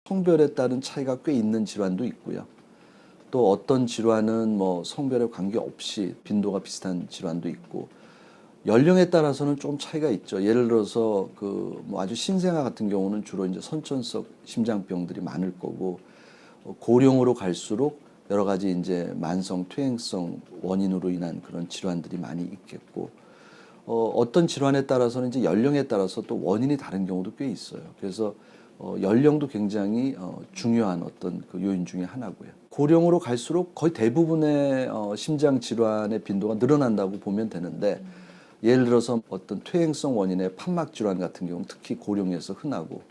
성별에 따른 차이가 꽤 있는 질환도 있고요. 또 어떤 질환은 뭐 성별에 관계없이 빈도가 비슷한 질환도 있고, 연령에 따라서는 좀 차이가 있죠. 예를 들어서 그 뭐 아주 신생아 같은 경우는 주로 이제 선천성 심장병들이 많을 거고, 고령으로 갈수록 여러 가지 이제 만성 퇴행성 원인으로 인한 그런 질환들이 많이 있겠고, 어떤 질환에 따라서는 이제 연령에 따라서 또 원인이 다른 경우도 꽤 있어요. 그래서 연령도 굉장히 중요한 어떤 그 요인 중에 하나고요. 고령으로 갈수록 거의 대부분의 심장 질환의 빈도가 늘어난다고 보면 되는데, 예를 들어서 어떤 퇴행성 원인의 판막 질환 같은 경우는 특히 고령에서 흔하고,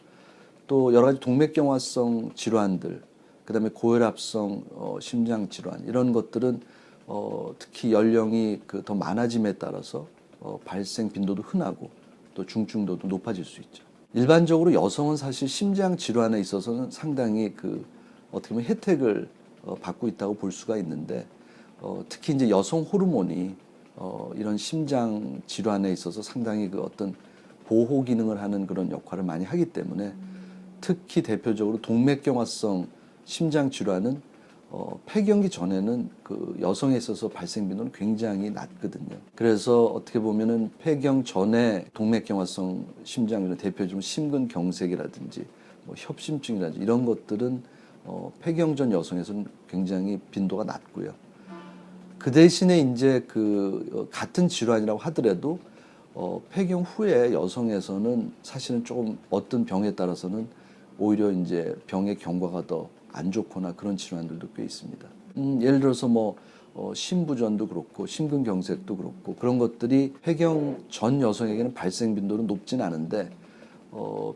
또 여러 가지 동맥경화성 질환들, 그다음에 고혈압성 심장 질환, 이런 것들은 특히 연령이 그 더 많아짐에 따라서 발생 빈도도 흔하고 또 중증도도 높아질 수 있죠. 일반적으로 여성은 사실 심장 질환에 있어서는 상당히 그 어떻게 보면 혜택을 받고 있다고 볼 수가 있는데, 특히 이제 여성 호르몬이 이런 심장 질환에 있어서 상당히 그 어떤 보호 기능을 하는 그런 역할을 많이 하기 때문에, 특히 대표적으로 동맥경화성 심장 질환은 폐경기 전에는 그 여성에 있어서 발생 빈도는 굉장히 낮거든요. 그래서 어떻게 보면은 폐경 전에 동맥경화성 심장질환, 대표적으로 심근경색이라든지 뭐 협심증이라든지 이런 것들은 폐경 전 여성에서는 굉장히 빈도가 낮고요. 그 대신에 이제 그 같은 질환이라고 하더라도 폐경 후에 여성에서는 사실은 조금 어떤 병에 따라서는 오히려 이제 병의 경과가 더 안 좋거나 그런 질환들도 꽤 있습니다. 예를 들어서 뭐 심부전도 그렇고 심근경색도 그렇고, 그런 것들이 폐경 전 여성에게는 발생 빈도는 높진 않은데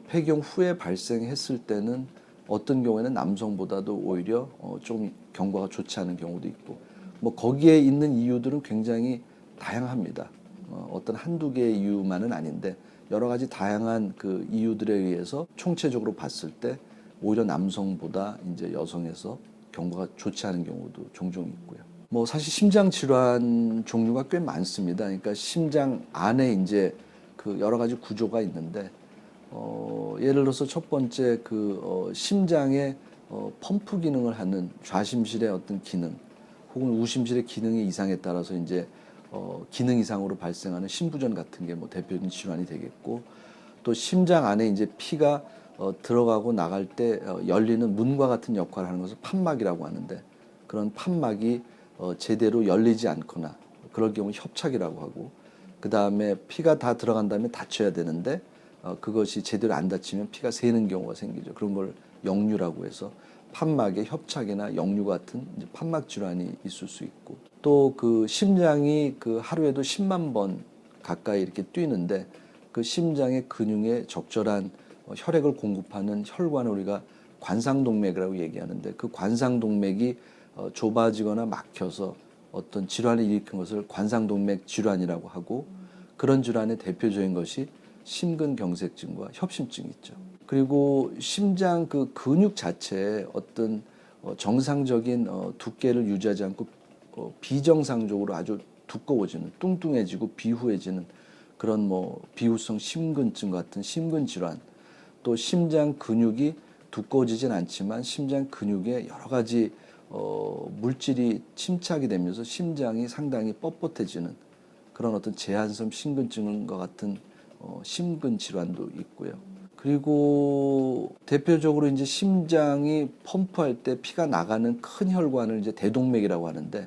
폐경 후에 발생했을 때는 어떤 경우에는 남성보다도 오히려 좀 경과가 좋지 않은 경우도 있고, 뭐 거기에 있는 이유들은 굉장히 다양합니다. 어떤 한두 개의 이유만은 아닌데 여러 가지 다양한 그 이유들에 의해서 총체적으로 봤을 때 오히려 남성보다 이제 여성에서 경과가 좋지 않은 경우도 종종 있고요. 뭐 사실 심장 질환 종류가 꽤 많습니다. 그러니까 심장 안에 이제 그 여러 가지 구조가 있는데, 예를 들어서 첫 번째 그 심장의 펌프 기능을 하는 좌심실의 어떤 기능, 혹은 우심실의 기능의 이상에 따라서 이제 기능 이상으로 발생하는 심부전 같은 게 뭐 대표적인 질환이 되겠고, 또 심장 안에 이제 피가 들어가고 나갈 때 열리는 문과 같은 역할을 하는 것을 판막이라고 하는데, 그런 판막이 제대로 열리지 않거나 그럴 경우 협착이라고 하고, 그 다음에 피가 다 들어간 다음에 닫혀야 되는데 그것이 제대로 안 닫히면 피가 새는 경우가 생기죠. 그런 걸 역류라고 해서 판막의 협착이나 역류 같은 이제 판막 질환이 있을 수 있고, 또 그 심장이 그 하루에도 10만 번 가까이 이렇게 뛰는데, 그 심장의 근육에 적절한 혈액을 공급하는 혈관을 우리가 관상동맥이라고 얘기하는데, 그 관상동맥이 좁아지거나 막혀서 어떤 질환을 일으킨 것을 관상동맥 질환이라고 하고, 그런 질환의 대표적인 것이 심근경색증과 협심증이 있죠. 그리고 심장 그 근육 자체에 어떤 정상적인 두께를 유지하지 않고 비정상적으로 아주 두꺼워지는, 뚱뚱해지고 비후해지는 그런 뭐 비후성 심근증 같은 심근 질환, 또 심장 근육이 두꺼워지진 않지만 심장 근육에 여러 가지 물질이 침착이 되면서 심장이 상당히 뻣뻣해지는 그런 어떤 제한성 심근증과 같은 심근 질환도 있고요. 그리고 대표적으로 이제 심장이 펌프할 때 피가 나가는 큰 혈관을 이제 대동맥이라고 하는데,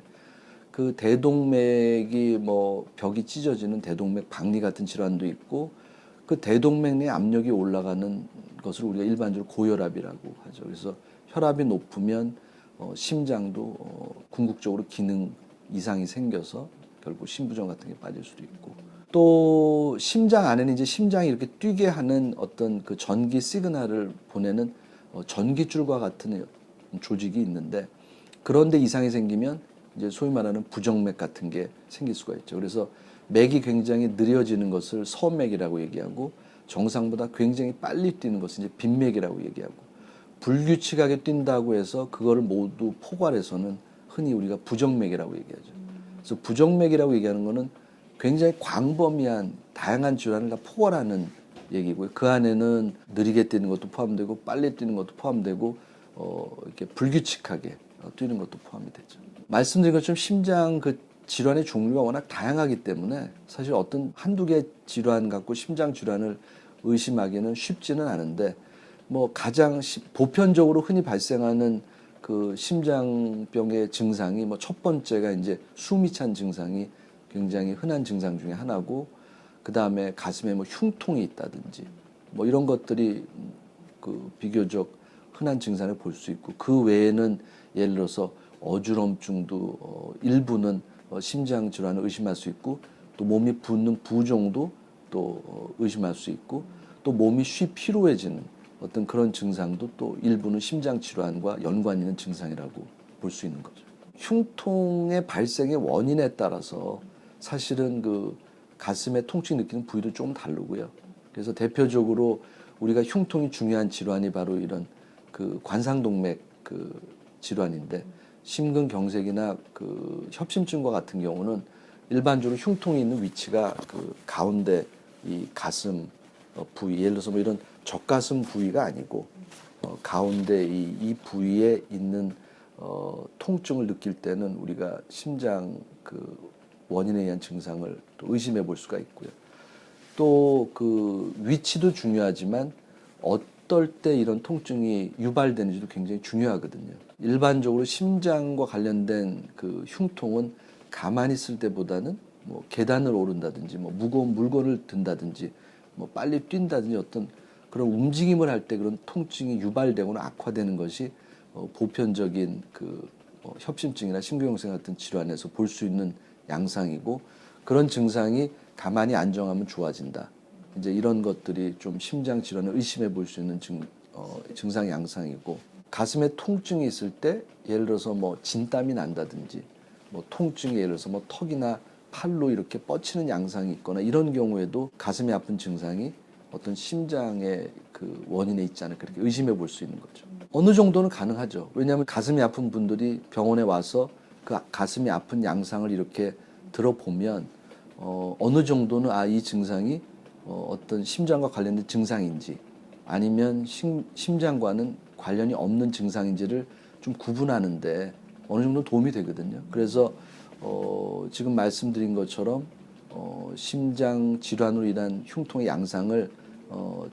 그 대동맥이 뭐 벽이 찢어지는 대동맥 박리 같은 질환도 있고, 그 대동맥 내 압력이 올라가는 것을 우리가 일반적으로 고혈압이라고 하죠. 그래서 혈압이 높으면 심장도 궁극적으로 기능 이상이 생겨서 결국 심부전 같은 게 빠질 수도 있고, 또 심장 안에는 이제 심장이 이렇게 뛰게 하는 어떤 그 전기 시그널을 보내는 전기줄과 같은 조직이 있는데, 그런데 이상이 생기면 이제 소위 말하는 부정맥 같은 게 생길 수가 있죠. 그래서 맥이 굉장히 느려지는 것을 서맥이라고 얘기하고, 정상보다 굉장히 빨리 뛰는 것을 이제 빈맥이라고 얘기하고, 불규칙하게 뛴다고 해서 그거를 모두 포괄해서는 흔히 우리가 부정맥이라고 얘기하죠. 그래서 부정맥이라고 얘기하는 거는 굉장히 광범위한 다양한 질환을 다 포괄하는 얘기고요. 그 안에는 느리게 뛰는 것도 포함되고 빨리 뛰는 것도 포함되고 이렇게 불규칙하게 뛰는 것도 포함이 되죠. 말씀드린 것처럼 심장 그 질환의 종류가 워낙 다양하기 때문에 사실 어떤 한두 개 질환 갖고 심장 질환을 의심하기는 쉽지는 않은데 뭐 가장 보편적으로 흔히 발생하는 그 심장병의 증상이 뭐 첫 번째가 이제 숨이 찬 증상이 굉장히 흔한 증상 중에 하나고 그 다음에 가슴에 뭐 흉통이 있다든지 뭐 이런 것들이 그 비교적 흔한 증상을 볼 수 있고 그 외에는 예를 들어서 어지럼증도 일부는 심장 질환을 의심할 수 있고 또 몸이 붓는 부종도 또 의심할 수 있고 또 몸이 쉬 피로해지는 어떤 그런 증상도 또 일부는 심장 질환과 연관 있는 증상이라고 볼 수 있는 거죠. 흉통의 발생의 원인에 따라서 사실은 그 가슴에 통증 느끼는 부위도 좀 다르고요. 그래서 대표적으로 우리가 흉통이 중요한 질환이 바로 이런 그 관상동맥 그 질환인데 심근경색이나 그 협심증과 같은 경우는 일반적으로 흉통이 있는 위치가 그 가운데 이 가슴 부위, 예를 들어서 뭐 이런 젖가슴 부위가 아니고 가운데 이 부위에 있는 통증을 느낄 때는 우리가 심장 그 원인에 의한 증상을 또 의심해 볼 수가 있고요. 또 그 위치도 중요하지만 어떨 때 이런 통증이 유발되는지도 굉장히 중요하거든요. 일반적으로 심장과 관련된 그 흉통은 가만히 있을 때보다는 뭐 계단을 오른다든지 뭐 무거운 물건을 든다든지 뭐 빨리 뛴다든지 어떤 그런 움직임을 할 때 그런 통증이 유발되거나 악화되는 것이 보편적인 그 협심증이나 심근경색 같은 질환에서 볼 수 있는 양상이고 그런 증상이 가만히 안정하면 좋아진다. 이제 이런 것들이 좀 심장 질환을 의심해 볼 수 있는 증상 양상이고 가슴에 통증이 있을 때 예를 들어서 뭐 진땀이 난다든지 뭐 통증이 예를 들어서 뭐 턱이나 팔로 이렇게 뻗치는 양상이 있거나 이런 경우에도 가슴이 아픈 증상이 어떤 심장의 그 원인에 있지 않을까 그렇게 의심해 볼 수 있는 거죠. 어느 정도는 가능하죠. 왜냐하면 가슴이 아픈 분들이 병원에 와서 그 가슴이 아픈 양상을 이렇게 들어보면 어느 정도는 이 증상이 어떤 심장과 관련된 증상인지 아니면 심장과는 관련이 없는 증상인지를 좀 구분하는데 어느 정도 도움이 되거든요. 그래서 지금 말씀드린 것처럼 심장 질환으로 인한 흉통의 양상을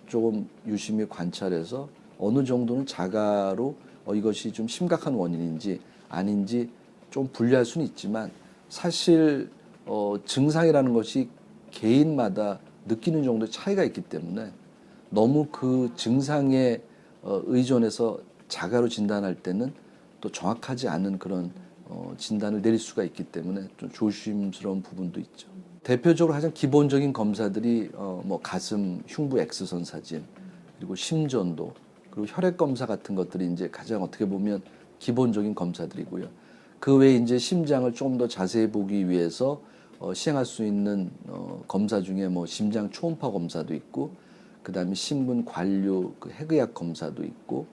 조금 유심히 관찰해서 어느 정도는 자가로 이것이 좀 심각한 원인인지 아닌지 좀 분리할 수는 있지만 사실 증상이라는 것이 개인마다 느끼는 정도의 차이가 있기 때문에 너무 그 증상에 의존해서 자가로 진단할 때는 또 정확하지 않은 그런 진단을 내릴 수가 있기 때문에 좀 조심스러운 부분도 있죠. 대표적으로 가장 기본적인 검사들이 뭐 가슴 흉부 X선 사진 그리고 심전도 그리고 혈액 검사 같은 것들이 이제 가장 어떻게 보면 기본적인 검사들이고요. 그 외에 이제 심장을 조금 더 자세히 보기 위해서 시행할 수 있는 검사 중에 뭐 심장 초음파 검사도 있고 그다음에 심근 관류 그 핵의학 검사도 있고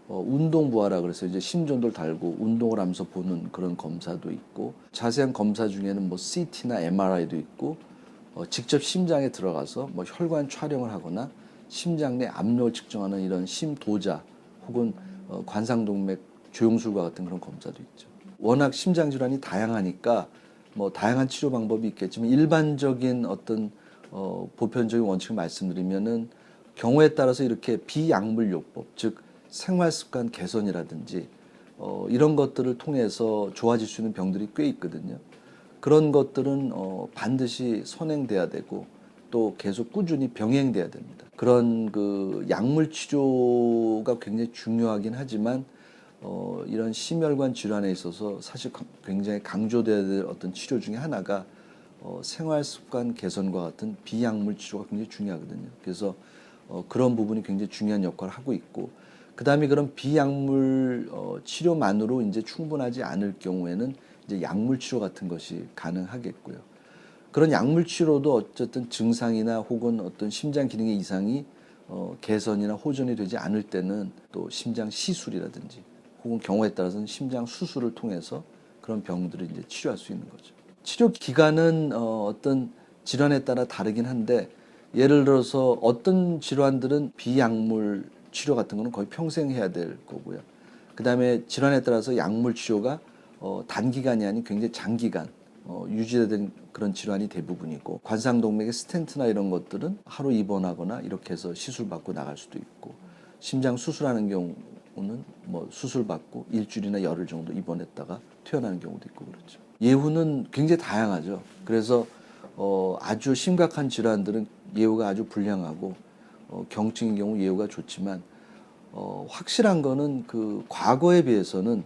운동 부하라 그래서 이제 심전도를 달고 운동을 하면서 보는 그런 검사도 있고 자세한 검사 중에는 뭐 CT나 MRI도 있고 직접 심장에 들어가서 뭐 혈관 촬영을 하거나 심장 내 압력을 측정하는 이런 심도자 혹은 관상동맥 조영술과 같은 그런 검사도 있죠. 워낙 심장 질환이 다양하니까 뭐 다양한 치료 방법이 있겠지만 일반적인 어떤 보편적인 원칙을 말씀드리면은 경우에 따라서 이렇게 비약물요법 즉 생활습관 개선이라든지 이런 것들을 통해서 좋아질 수 있는 병들이 꽤 있거든요. 그런 것들은 반드시 선행돼야 되고 또 계속 꾸준히 병행돼야 됩니다. 그런 그 약물 치료가 굉장히 중요하긴 하지만 이런 심혈관 질환에 있어서 사실 굉장히 강조돼야 될 어떤 치료 중에 하나가 생활 습관 개선과 같은 비약물 치료가 굉장히 중요하거든요. 그래서 그런 부분이 굉장히 중요한 역할을 하고 있고 그다음에 그런 비약물 치료만으로 이제 충분하지 않을 경우에는 이제 약물 치료 같은 것이 가능하겠고요. 그런 약물 치료도 어쨌든 증상이나 혹은 어떤 심장 기능의 이상이 개선이나 호전이 되지 않을 때는 또 심장 시술이라든지 혹은 경우에 따라서는 심장 수술을 통해서 그런 병들을 이제 치료할 수 있는 거죠. 치료 기간은 어떤 질환에 따라 다르긴 한데 예를 들어서 어떤 질환들은 비약물 치료 같은 거는 거의 평생 해야 될 거고요. 그다음에 질환에 따라서 약물 치료가 단기간이 아닌 굉장히 장기간 유지된 그런 질환이 대부분이고, 관상동맥의 스텐트나 이런 것들은 하루 입원하거나 이렇게 해서 시술 받고 나갈 수도 있고, 심장 수술하는 경우는 뭐 수술 받고 일주일이나 열흘 정도 입원했다가 퇴원하는 경우도 있고 그렇죠. 예후는 굉장히 다양하죠. 그래서 아주 심각한 질환들은 예후가 아주 불량하고 경증인 경우 예후가 좋지만, 확실한 거는 그 과거에 비해서는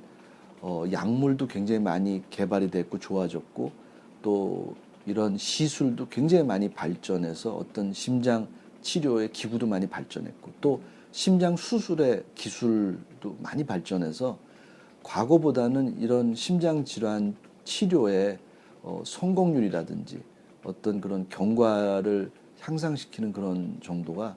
약물도 굉장히 많이 개발이 됐고 좋아졌고, 또 이런 시술도 굉장히 많이 발전해서 어떤 심장 치료의 기구도 많이 발전했고, 또 심장 수술의 기술도 많이 발전해서 과거보다는 이런 심장 질환 치료의 성공률이라든지 어떤 그런 경과를 향상시키는 그런 정도가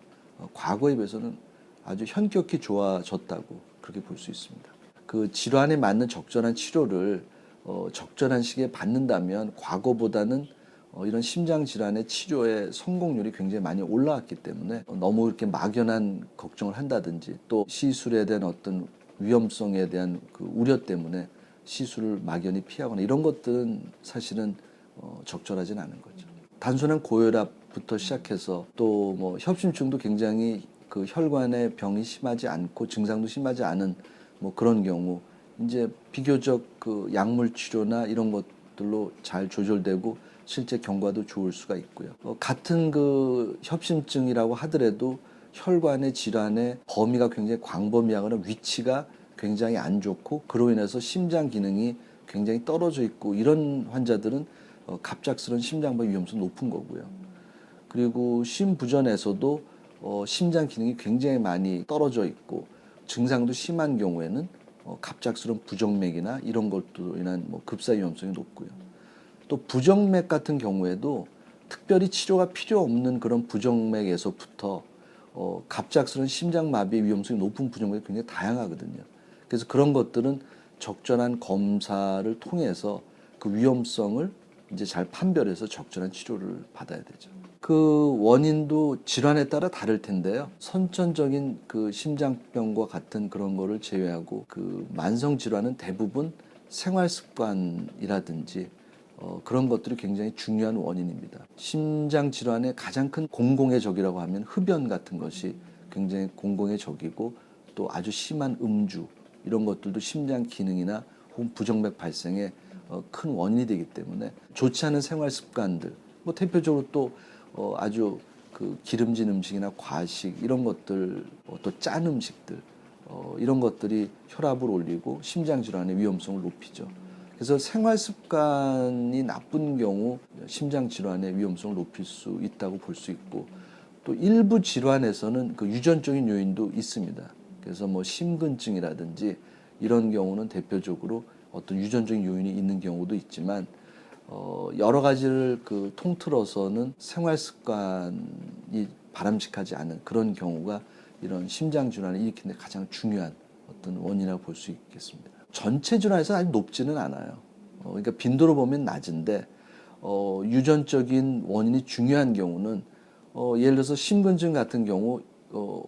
과거에 비해서는 아주 현격히 좋아졌다고 그렇게 볼 수 있습니다. 그 질환에 맞는 적절한 치료를 적절한 시기에 받는다면 과거보다는 이런 심장 질환의 치료의 성공률이 굉장히 많이 올라왔기 때문에 너무 이렇게 막연한 걱정을 한다든지, 또 시술에 대한 어떤 위험성에 대한 그 우려 때문에 시술을 막연히 피하거나 이런 것들은 사실은 적절하진 않은 거죠. 단순한 고혈압부터 시작해서 또 뭐 협심증도 굉장히 그 혈관의 병이 심하지 않고 증상도 심하지 않은 뭐 그런 경우, 이제 비교적 그 약물 치료나 이런 것들로 잘 조절되고 실제 경과도 좋을 수가 있고요. 같은 그 협심증이라고 하더라도 혈관의 질환의 범위가 굉장히 광범위하거나 위치가 굉장히 안 좋고, 그로 인해서 심장 기능이 굉장히 떨어져 있고, 이런 환자들은 갑작스러운 심장병 위험성이 높은 거고요. 그리고 심부전에서도 심장 기능이 굉장히 많이 떨어져 있고 증상도 심한 경우에는 갑작스러운 부정맥이나 이런 것도 인한 뭐 급사 위험성이 높고요. 또 부정맥 같은 경우에도 특별히 치료가 필요 없는 그런 부정맥에서부터 갑작스러운 심장마비의 위험성이 높은 부정맥이 굉장히 다양하거든요. 그래서 그런 것들은 적절한 검사를 통해서 그 위험성을 이제 잘 판별해서 적절한 치료를 받아야 되죠. 그 원인도 질환에 따라 다를 텐데요. 선천적인 그 심장병과 같은 그런 거를 제외하고 그 만성 질환은 대부분 생활 습관이라든지 그런 것들이 굉장히 중요한 원인입니다. 심장 질환의 가장 큰 공공의 적이라고 하면 흡연 같은 것이 굉장히 공공의 적이고, 또 아주 심한 음주 이런 것들도 심장 기능이나 혹은 부정맥 발생에 큰 원인이 되기 때문에 좋지 않은 생활 습관들, 뭐 대표적으로 또 아주 그 기름진 음식이나 과식 이런 것들, 또 짠 음식들, 이런 것들이 혈압을 올리고 심장 질환의 위험성을 높이죠. 그래서 생활 습관이 나쁜 경우 심장 질환의 위험성을 높일 수 있다고 볼 수 있고, 또 일부 질환에서는 그 유전적인 요인도 있습니다. 그래서 뭐 심근증이라든지 이런 경우는 대표적으로 어떤 유전적인 요인이 있는 경우도 있지만, 여러 가지를 그 통틀어서는 생활 습관이 바람직하지 않은 그런 경우가 이런 심장 질환을 일으키는 데 가장 중요한 어떤 원인이라고 볼 수 있겠습니다. 전체 질환에서 아주 높지는 않아요. 그러니까 빈도로 보면 낮은데, 유전적인 원인이 중요한 경우는 예를 들어서 심근증 같은 경우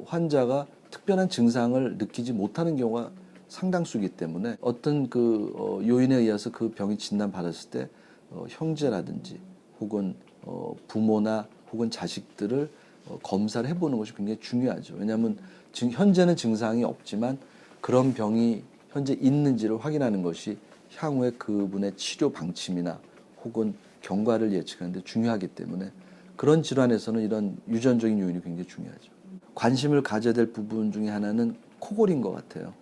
환자가 특별한 증상을 느끼지 못하는 경우가 상당수이기 때문에 어떤 그 요인에 의해서 그 병이 진단받았을 때 형제라든지 혹은 부모나 혹은 자식들을 검사를 해보는 것이 굉장히 중요하죠. 왜냐하면 현재는 증상이 없지만 그런 병이 현재 있는지를 확인하는 것이 향후에 그분의 치료 방침이나 혹은 경과를 예측하는 데 중요하기 때문에 그런 질환에서는 이런 유전적인 요인이 굉장히 중요하죠. 관심을 가져야 될 부분 중에 하나는 코골이인 것 같아요.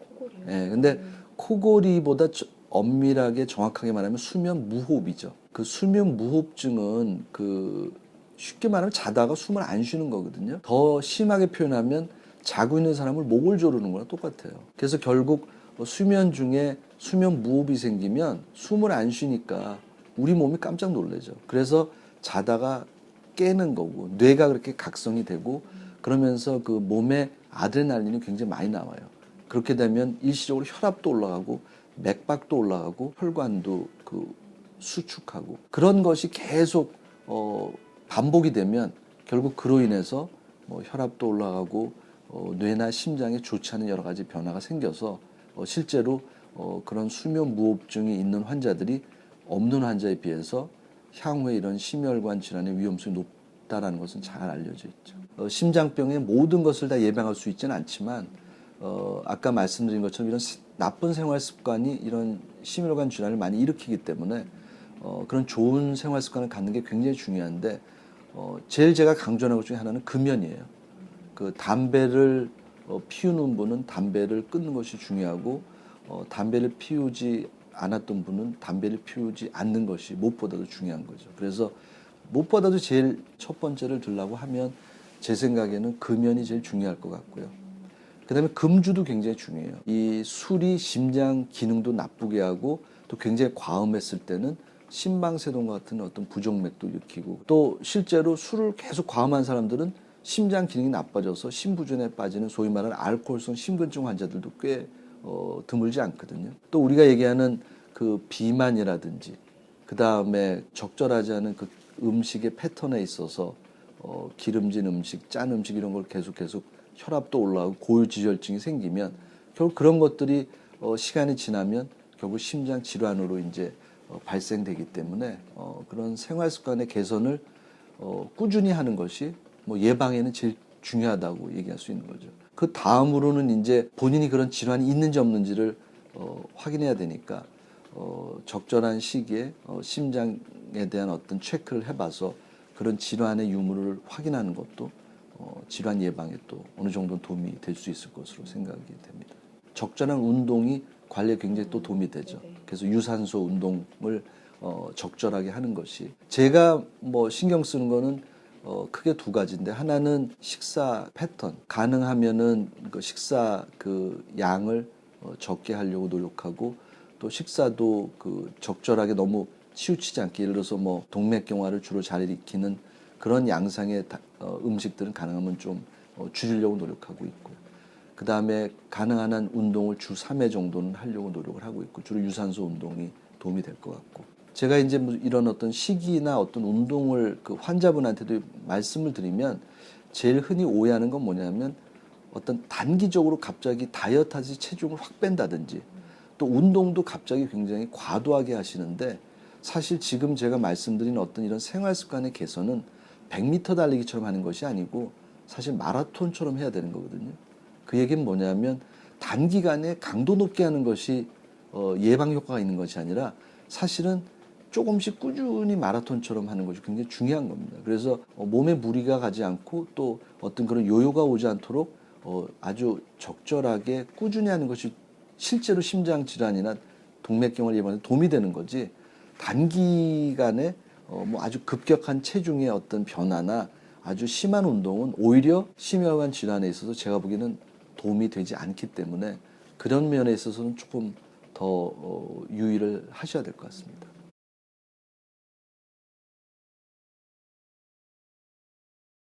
예, 근데 코골이보다 엄밀하게 정확하게 말하면 수면 무호흡이죠. 그 수면 무호흡증은 그 쉽게 말하면 자다가 숨을 안 쉬는 거거든요. 더 심하게 표현하면 자고 있는 사람을 목을 조르는 거랑 똑같아요. 그래서 결국 수면 중에 수면 무호흡이 생기면 숨을 안 쉬니까 우리 몸이 깜짝 놀라죠. 그래서 자다가 깨는 거고 뇌가 그렇게 각성이 되고 그러면서 그 몸에 아드레날린이 굉장히 많이 나와요. 그렇게 되면 일시적으로 혈압도 올라가고 맥박도 올라가고 혈관도 그 수축하고 그런 것이 계속 반복이 되면 결국 그로 인해서 뭐 혈압도 올라가고 뇌나 심장에 좋지 않은 여러 가지 변화가 생겨서 실제로 그런 수면 무호흡증이 있는 환자들이 없는 환자에 비해서 향후에 이런 심혈관 질환의 위험성이 높다라는 것은 잘 알려져 있죠. 심장병의 모든 것을 다 예방할 수 있지는 않지만 아까 말씀드린 것처럼 이런 나쁜 생활 습관이 이런 심혈관 질환을 많이 일으키기 때문에 그런 좋은 생활 습관을 갖는 게 굉장히 중요한데 제일 제가 강조하는 것 중에 하나는 금연이에요. 그 담배를 피우는 분은 담배를 끊는 것이 중요하고 담배를 피우지 않았던 분은 담배를 피우지 않는 것이 무엇보다도 중요한 거죠. 그래서 무엇보다도 제일 첫 번째를 들라고 하면 제 생각에는 금연이 제일 중요할 것 같고요. 그다음에 금주도 굉장히 중요해요. 이 술이 심장 기능도 나쁘게 하고 또 굉장히 과음했을 때는 심방세동과 같은 어떤 부정맥도 일으키고 또 실제로 술을 계속 과음한 사람들은 심장 기능이 나빠져서 심부전에 빠지는 소위 말하는 알코올성 심근증 환자들도 꽤 드물지 않거든요. 또 우리가 얘기하는 그 비만이라든지 그 다음에 적절하지 않은 그 음식의 패턴에 있어서 기름진 음식, 짠 음식 이런 걸 계속 혈압도 올라가고 고유지혈증이 생기면 결국 그런 것들이 시간이 지나면 결국 심장 질환으로 이제 발생되기 때문에 그런 생활 습관의 개선을 꾸준히 하는 것이 뭐 예방에는 제일 중요하다고 얘기할 수 있는 거죠. 그 다음으로는 이제 본인이 그런 질환이 있는지 없는지를 확인해야 되니까 적절한 시기에 심장에 대한 어떤 체크를 해봐서 그런 질환의 유무를 확인하는 것도 질환 예방에 또 어느 정도 도움이 될 수 있을 것으로 생각이 됩니다. 적절한 운동이 관리에 굉장히 또 도움이 되죠. 그래서 유산소 운동을 적절하게 하는 것이 제가 뭐 신경 쓰는 거는 크게 두 가지인데 하나는 식사 패턴 가능하면은 그 식사 그 양을 적게 하려고 노력하고 또 식사도 그 적절하게 너무 치우치지 않게 예를 들어서 뭐 동맥경화를 주로 잘 일으키는 그런 양상의 음식들은 가능하면 좀 줄이려고 노력하고 있고요. 그 다음에 가능한 한 운동을 주 3회 정도는 하려고 노력을 하고 있고 주로 유산소 운동이 도움이 될 것 같고 제가 이제 뭐 이런 어떤 시기나 어떤 운동을 그 환자분한테도 말씀을 드리면 제일 흔히 오해하는 건 뭐냐면 어떤 단기적으로 갑자기 다이어트 하듯이 체중을 확 뺀다든지 또 운동도 갑자기 굉장히 과도하게 하시는데 사실 지금 제가 말씀드린 어떤 이런 생활 습관의 개선은 100m 달리기처럼 하는 것이 아니고 사실 마라톤처럼 해야 되는 거거든요. 그 얘기는 뭐냐면 단기간에 강도 높게 하는 것이 예방 효과가 있는 것이 아니라 사실은 조금씩 꾸준히 마라톤처럼 하는 것이 굉장히 중요한 겁니다. 그래서 몸에 무리가 가지 않고 또 어떤 그런 요요가 오지 않도록 아주 적절하게 꾸준히 하는 것이 실제로 심장 질환이나 동맥경화 예방에 도움이 되는 거지 단기간에 뭐 아주 급격한 체중의 어떤 변화나 아주 심한 운동은 오히려 심혈관 질환에 있어서 제가 보기에는 도움이 되지 않기 때문에 그런 면에 있어서는 조금 더 유의를 하셔야 될 것 같습니다.